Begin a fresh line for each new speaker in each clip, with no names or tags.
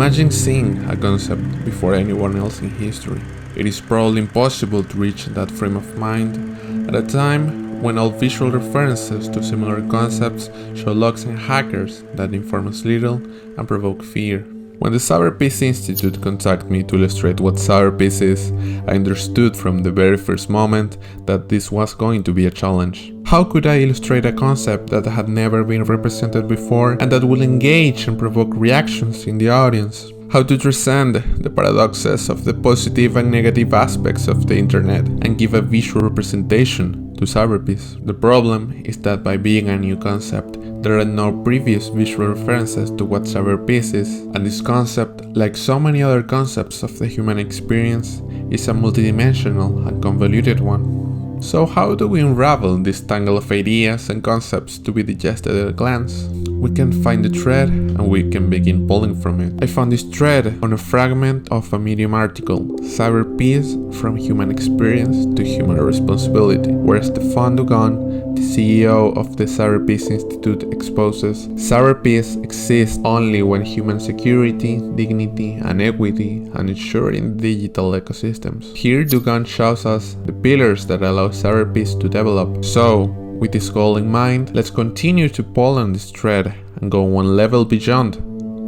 Imagine seeing a concept before anyone else in history. It is probably impossible to reach that frame of mind at a time when all visual references to similar concepts show logs and hackers that inform us little and provoke fear. When the Cyberpeace Institute contacted me to illustrate what Cyberpeace is, I understood from the very first moment that this was going to be a challenge. How could I illustrate a concept that had never been represented before and that will engage and provoke reactions in the audience? How to transcend the paradoxes of the positive and negative aspects of the internet and give a visual representation to Cyberpeace. The problem is that by being a new concept, there are no previous visual references to what Cyberpeace is, and this concept, like so many other concepts of the human experience, is a multidimensional and convoluted one. So how do we unravel this tangle of ideas and concepts to be digested at a glance? We can find the thread and we can begin pulling from it. I found this thread on a fragment of a Medium article, Cyberpeace from Human Experience to Human Responsibility, where Stefan Dugan, the CEO of the Cyberpeace Institute, exposes Cyberpeace exists only when human security, dignity, and equity are ensured in digital ecosystems. Here Dugan shows us the pillars that allow Cyberpeace to develop. So, with this goal in mind, let's continue to pull on this thread and go one level beyond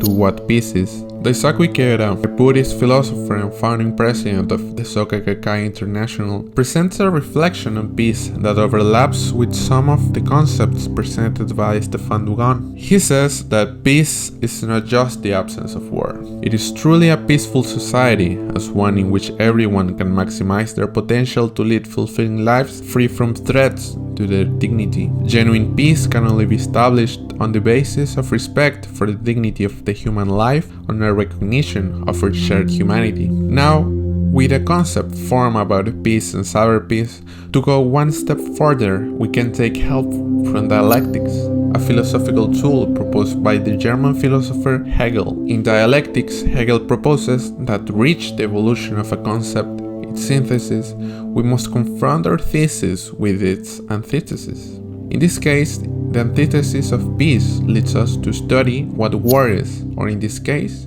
to what peace is. Daisaku Ikeda, a Buddhist philosopher and founding president of the Soka Gakkai International, presents a reflection on peace that overlaps with some of the concepts presented by Stefan Dugan. He says that peace is not just the absence of war. It is truly a peaceful society, as one in which everyone can maximize their potential to lead fulfilling lives free from threats to their dignity. Genuine peace can only be established on the basis of respect for the dignity of the human life and a recognition of our shared humanity. Now, with a concept formed about peace and cyberpeace, to go one step further, we can take help from dialectics, a philosophical tool proposed by the German philosopher Hegel. In dialectics, Hegel proposes that to reach the evolution of a concept, its synthesis, we must confront our thesis with its antithesis. In this case, the antithesis of peace leads us to study what war is, or in this case,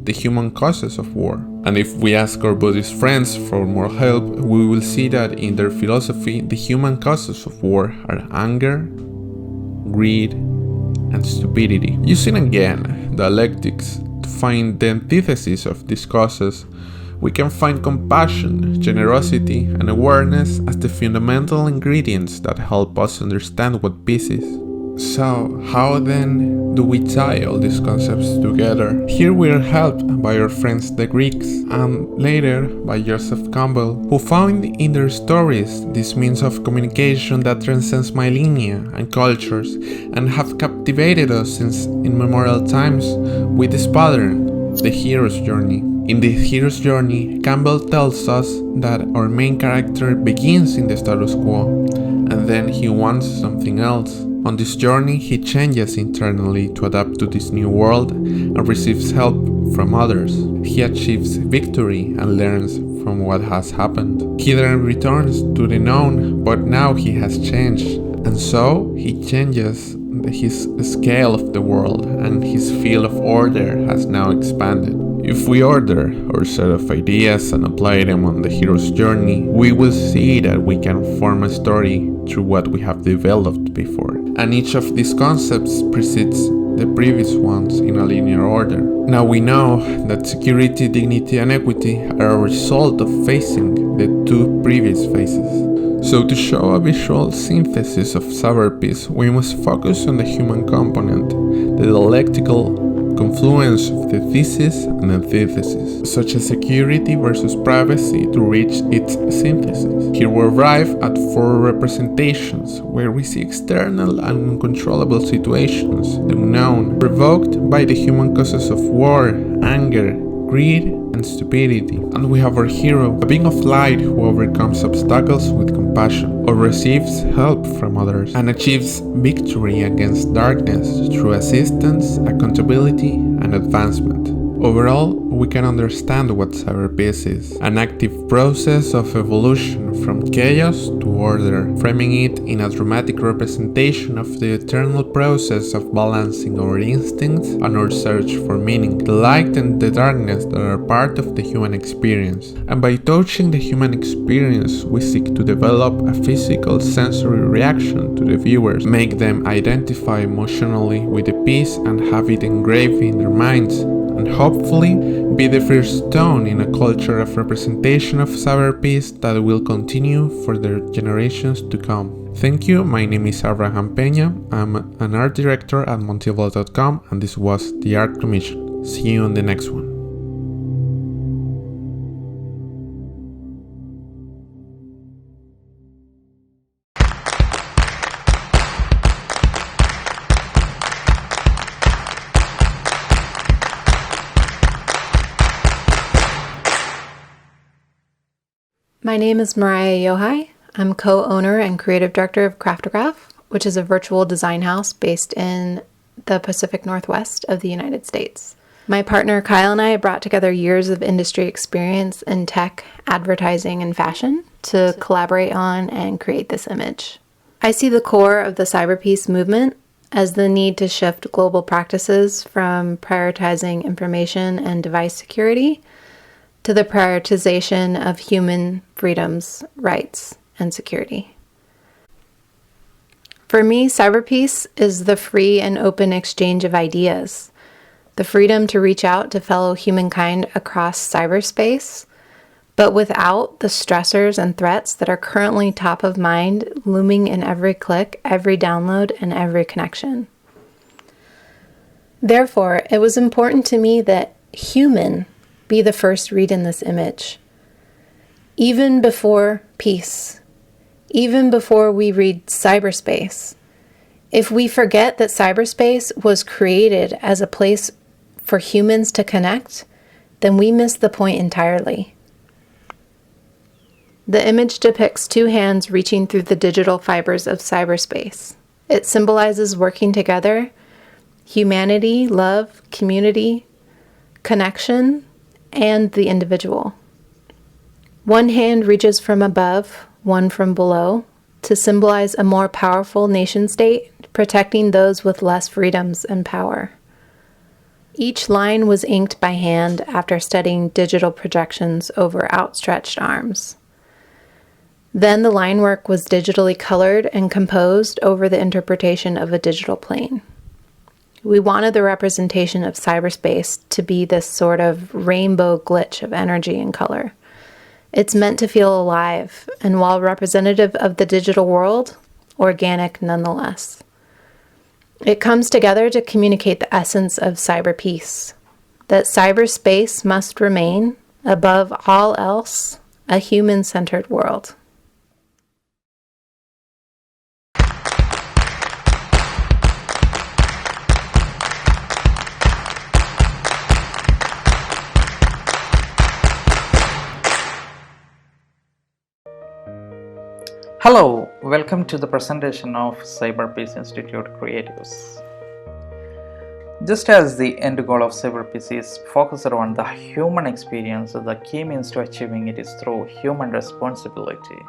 the human causes of war. And if we ask our Buddhist friends for more help, we will see that in their philosophy, the human causes of war are anger, greed, and stupidity. Using again dialectics to find the antithesis of these causes, we can find compassion, generosity, and awareness as the fundamental ingredients that help us understand what peace is. So, how then do we tie all these concepts together? Here we are helped by our friends the Greeks, and later by Joseph Campbell, who found in their stories this means of communication that transcends millennia and cultures, and have captivated us since immemorial times with this pattern, the hero's journey. In the hero's journey, Campbell tells us that our main character begins in the status quo, and then he wants something else. On this journey, he changes internally to adapt to this new world and receives help from others. He achieves victory and learns from what has happened. He then returns to the known, but now he has changed, and so he changes his scale of the world, and his field of order has now expanded. If we order our set of ideas and apply them on the hero's journey, we will see that we can form a story through what we have developed before. And each of these concepts precedes the previous ones in a linear order. Now we know that security, dignity, and equity are a result of facing the two previous phases. So to show a visual synthesis of Cyberpeace, we must focus on the human component, the dialectical confluence of the thesis and antithesis, such as security versus privacy, to reach its synthesis. Here we arrive at four representations, where we see external and uncontrollable situations, the unknown, provoked by the human causes of war, anger, greed, and stupidity. And we have our hero, a being of light who overcomes obstacles with compassion, or receives help from others, and achieves victory against darkness through assistance, accountability, and advancement. Overall, we can understand what Cyberpeace is, an active process of evolution from chaos to order, framing it in a dramatic representation of the eternal process of balancing our instincts and our search for meaning, the light and the darkness that are part of the human experience. And by touching the human experience, we seek to develop a physical sensory reaction to the viewers, make them identify emotionally with the piece and have it engraved in their minds, and hopefully be the first stone in a culture of representation of Cyberpeace that will continue for the generations to come. Thank you, my name is Abraham Peña, I'm an art director at Montevideo.com, and this was The Art Commission. See you on the next one.
My name is Mariah Jochai. I'm co-owner and creative director of Craftograph, which is a virtual design house based in the Pacific Northwest of the United States. My partner Kyle and I brought together years of industry experience in tech, advertising, and fashion to collaborate on and create this image. I see the core of the Cyberpeace movement as the need to shift global practices from prioritizing information and device security to the prioritization of human freedoms, rights, and security. For me, Cyberpeace is the free and open exchange of ideas, the freedom to reach out to fellow humankind across cyberspace, but without the stressors and threats that are currently top of mind, looming in every click, every download, and every connection. Therefore, it was important to me that human be the first read in this image. Even before peace, even before we read cyberspace, if we forget that cyberspace was created as a place for humans to connect, then we miss the point entirely. The image depicts two hands reaching through the digital fibers of cyberspace. It symbolizes working together, humanity, love, community, connection, and the individual. One hand reaches from above, one from below, to symbolize a more powerful nation-state, protecting those with less freedoms and power. Each line was inked by hand after studying digital projections over outstretched arms. Then the line work was digitally colored and composed over the interpretation of a digital plane. We wanted the representation of cyberspace to be this sort of rainbow glitch of energy and color. It's meant to feel alive, and while representative of the digital world, organic nonetheless. It comes together to communicate the essence of cyberpeace, that cyberspace must remain, above all else, a human-centered world.
Hello, welcome to the presentation of Cyberpeace Institute Creatives. Just as the end goal of Cyberpeace is focused on the human experience, the key means to achieving it is through human responsibility.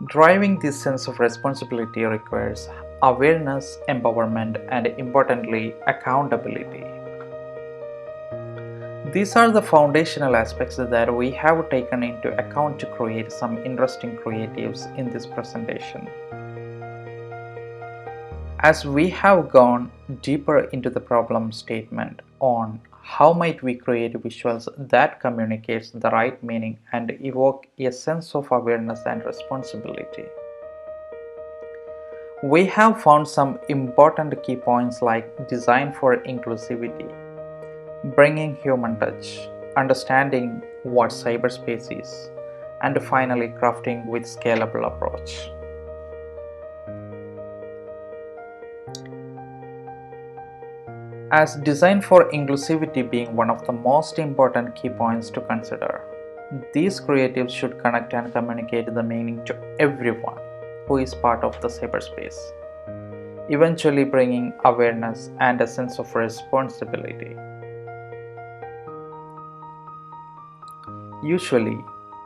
Driving this sense of responsibility requires awareness, empowerment, and importantly, accountability. These are the foundational aspects that we have taken into account to create some interesting creatives in this presentation. As we have gone deeper into the problem statement on how might we create visuals that communicates the right meaning and evoke a sense of awareness and responsibility, we have found some important key points like design for inclusivity, bringing human touch, understanding what cyberspace is, and finally crafting with scalable approach. As design for inclusivity being one of the most important key points to consider, these creatives should connect and communicate the meaning to everyone who is part of the cyberspace. eventually bringing awareness and a sense of responsibility. Usually,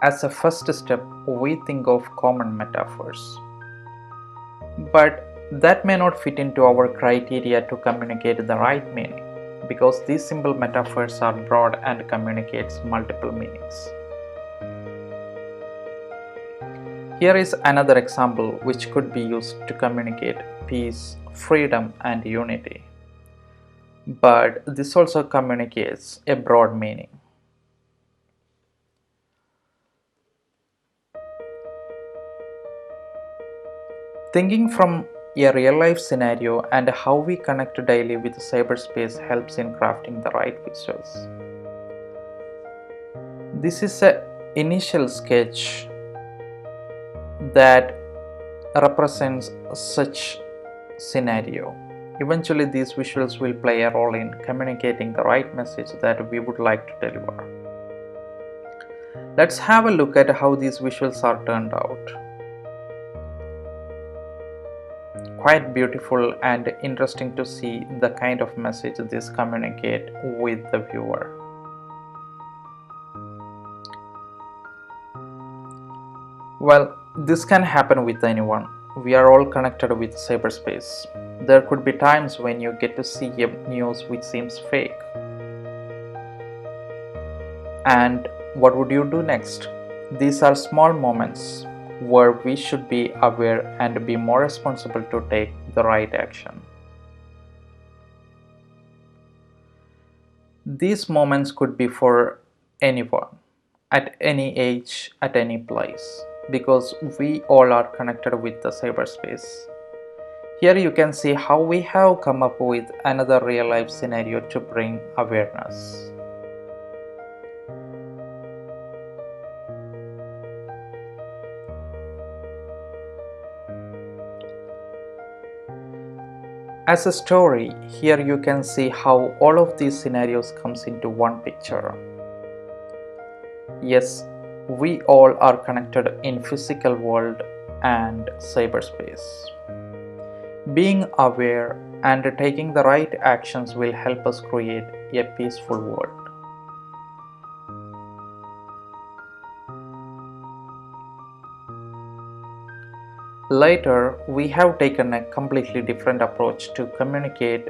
as a first step, we think of common metaphors, but that may not fit into our criteria to communicate the right meaning, because these simple metaphors are broad and communicates multiple meanings. Here is another example which could be used to communicate peace, freedom, and unity. But this also communicates a broad meaning. Thinking from a real life scenario and how we connect daily with cyberspace helps in crafting the right visuals. This is an initial sketch that represents such scenario. Eventually these visuals will play a role in communicating the right message that we would like to deliver. Let's have a look at how these visuals are turned out. Quite beautiful and interesting to see the kind of message this communicate with the viewer. Well, this can happen with anyone. We are all connected with cyberspace. There could be times when you get to see a news which seems fake. And what would you do next? These are small moments where we should be aware and be more responsible to take the right action. These moments could be for anyone, at any age, at any place, because we all are connected with the cyberspace. Here you can see how we have come up with another real life scenario to bring awareness. As a story, here you can see how all of these scenarios comes into one picture. Yes, we all are connected in physical world and cyberspace. Being aware and taking the right actions will help us create a peaceful world. Later, we have taken a completely different approach to communicate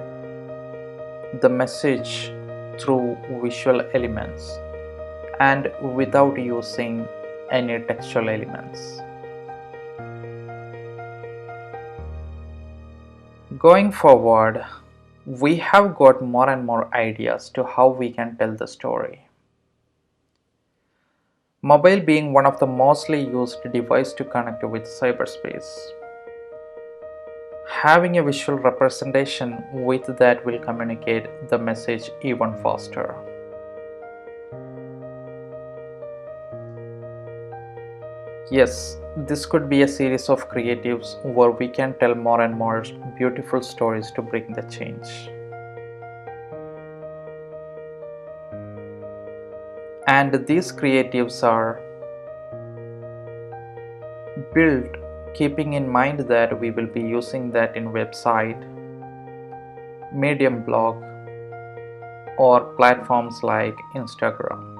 the message through visual elements and without using any textual elements. Going forward, we have got more and more ideas to how we can tell the story. Mobile being one of the mostly used devices to connect with cyberspace. Having a visual representation with that will communicate the message even faster. Yes, this could be a series of creatives where we can tell more and more beautiful stories to bring the change. And these creatives are built keeping in mind that we will be using that in website, Medium blog, or platforms like Instagram.